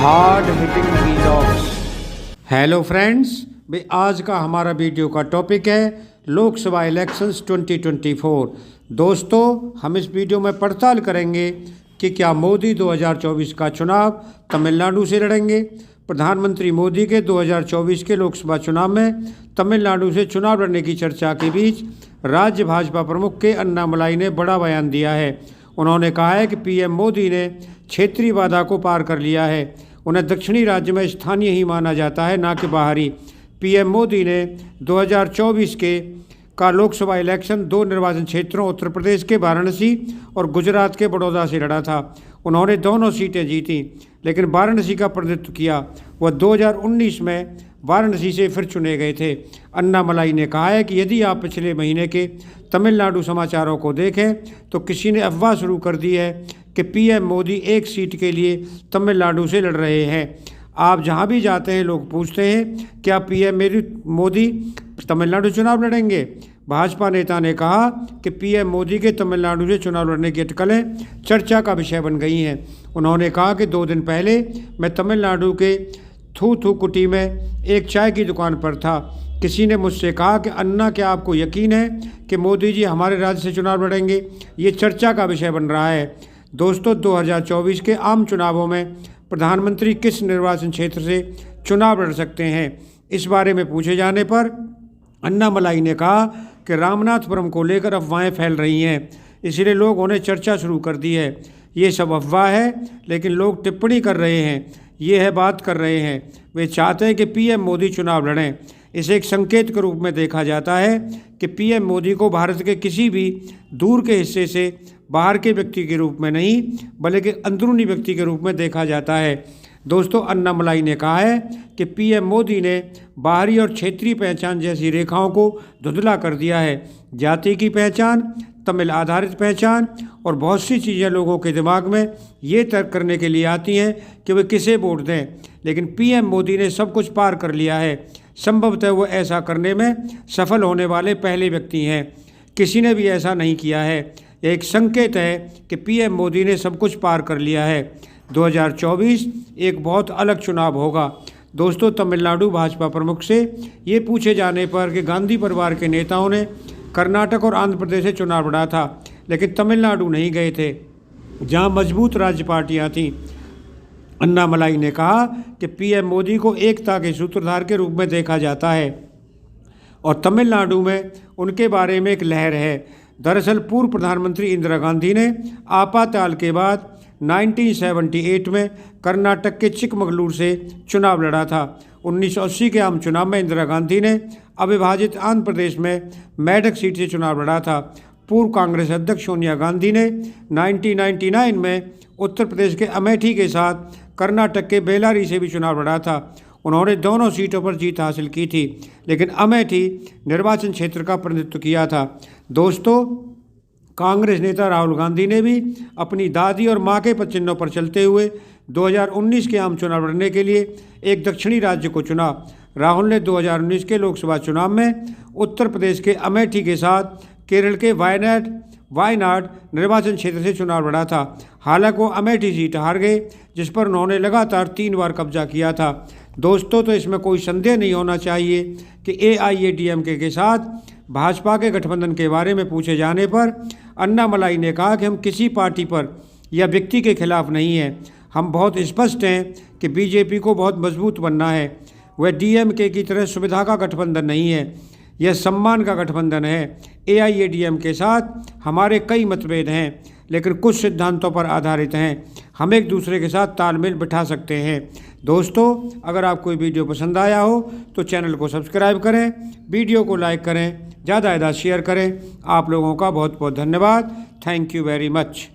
Hard hitting vlogs. Hello friends, भाई आज का हमारा वीडियो का टॉपिक है लोकसभा इलेक्शंस 2024। दोस्तों, हम इस वीडियो में पड़ताल करेंगे कि क्या मोदी 2024 का चुनाव तमिलनाडु से लड़ेंगे। प्रधानमंत्री मोदी के 2024 के लोकसभा चुनाव में तमिलनाडु से चुनाव लड़ने की चर्चा के बीच राज्य भाजपा प्रमुख के अन्नामलाई ने बड़ा बयान दिया है। उन्होंने कहा है कि पीएम मोदी ने क्षेत्रीय बाधा को पार कर लिया है। उन्हें दक्षिणी राज्य में स्थानीय ही माना जाता है, ना कि बाहरी। पीएम मोदी ने 2024 का लोकसभा इलेक्शन दो निर्वाचन क्षेत्रों उत्तर प्रदेश के वाराणसी और गुजरात के बड़ौदा से लड़ा था। उन्होंने दोनों सीटें जीती, लेकिन वाराणसी का प्रतिनिधित्व किया। वह 2019 में वाराणसी से फिर चुने गए थे। अन्नामलाई ने कहा है कि यदि आप पिछले महीने के तमिलनाडु समाचारों को देखें तो किसी ने अफवाह शुरू कर दी है कि पीएम मोदी एक सीट के लिए तमिलनाडु से लड़ रहे हैं। आप जहां भी जाते हैं लोग पूछते हैं क्या पीएम मोदी तमिलनाडु चुनाव लड़ेंगे। भाजपा नेता ने कहा कि पीएम मोदी के तमिलनाडु से चुनाव लड़ने की अटकलें चर्चा का विषय बन गई हैं। उन्होंने कहा कि 2 दिन पहले मैं तमिलनाडु के थूथुकुडी में एक चाय की दुकान पर था। किसी ने मुझसे कहा कि अन्ना, क्या आपको यकीन है कि मोदी जी हमारे राज्य से चुनाव लड़ेंगे। ये चर्चा का विषय बन रहा है। दोस्तों, 2024 के आम चुनावों में प्रधानमंत्री किस निर्वाचन क्षेत्र से चुनाव लड़ सकते हैं, इस बारे में पूछे जाने पर अन्नामलाई ने कहा कि रामनाथपुरम को लेकर अफवाहें फैल रही हैं, इसलिए लोगों ने चर्चा शुरू कर दी है। ये सब अफवाह है, लेकिन लोग टिप्पणी कर रहे हैं, ये है बात कर रहे हैं। वे चाहते हैं कि पीएम मोदी चुनाव लड़ें। इसे एक संकेत के रूप में देखा जाता है कि पीएम मोदी को भारत के किसी भी दूर के हिस्से से बाहर के व्यक्ति के रूप में नहीं, बल्कि अंदरूनी व्यक्ति के रूप में देखा जाता है। दोस्तों, अन्नामलाई ने कहा है कि पीएम मोदी ने बाहरी और क्षेत्रीय पहचान जैसी रेखाओं को धुंधला कर दिया है। जाति की पहचान, तमिल आधारित पहचान और बहुत सी चीज़ें लोगों के दिमाग में ये तर्क करने के लिए आती हैं कि वे किसे वोट दें, लेकिन पीएम मोदी ने सब कुछ पार कर लिया है। संभवतः वो ऐसा करने में सफल होने वाले पहले व्यक्ति हैं। किसी ने भी ऐसा नहीं किया है। यह एक संकेत है कि पीएम मोदी ने सब कुछ पार कर लिया है। 2024 एक बहुत अलग चुनाव होगा। दोस्तों, तमिलनाडु भाजपा प्रमुख से ये पूछे जाने पर कि गांधी परिवार के नेताओं ने कर्नाटक और आंध्र प्रदेश से चुनाव लड़ा था, लेकिन तमिलनाडु नहीं गए थे, जहां मजबूत राज्य पार्टियां थीं। अन्नामलाई ने कहा कि पीएम मोदी को एकता के सूत्रधार के रूप में देखा जाता है और तमिलनाडु में उनके बारे में एक लहर है। दरअसल पूर्व प्रधानमंत्री इंदिरा गांधी ने आपातकाल के बाद 1978 में कर्नाटक के चिकमगलूर से चुनाव लड़ा था। 1980 के आम चुनाव में इंदिरा गांधी ने अविभाजित आंध्र प्रदेश में मेडक सीट से चुनाव लड़ा था। पूर्व कांग्रेस अध्यक्ष सोनिया गांधी ने 1999 में उत्तर प्रदेश के अमेठी के साथ कर्नाटक के बेलारी से भी चुनाव लड़ा था। उन्होंने दोनों सीटों पर जीत हासिल की थी, लेकिन अमेठी निर्वाचन क्षेत्र का प्रतिनिधित्व किया था। दोस्तों, कांग्रेस नेता राहुल गांधी ने भी अपनी दादी और मां के चिन्हों पर चलते हुए 2019 के आम चुनाव लड़ने के लिए एक दक्षिणी राज्य को चुना। राहुल ने 2019 के लोकसभा चुनाव में उत्तर प्रदेश के अमेठी के साथ केरल के वायनाड निर्वाचन क्षेत्र से चुनाव लड़ा था। हालांकि वो अमेठी सीट हार गए, जिस पर उन्होंने लगातार 3 बार कब्जा किया था। दोस्तों, तो इसमें कोई संदेह नहीं होना चाहिए कि AIADMK के साथ भाजपा के गठबंधन के बारे में पूछे जाने पर अन्नामलाई ने कहा कि हम किसी पार्टी पर या व्यक्ति के खिलाफ नहीं हैं। हम बहुत स्पष्ट हैं कि बीजेपी को बहुत मजबूत बनना है। वह DMK की तरह सुविधा का गठबंधन नहीं है, यह सम्मान का गठबंधन है। AIADMK के साथ हमारे कई मतभेद हैं, लेकिन कुछ सिद्धांतों पर आधारित हैं। हम एक दूसरे के साथ तालमेल बिठा सकते हैं। दोस्तों, अगर आपको ये वीडियो पसंद आया हो तो चैनल को सब्सक्राइब करें, वीडियो को लाइक करें, ज़्यादा से ज़्यादा शेयर करें। आप लोगों का बहुत बहुत धन्यवाद। Thank you very much.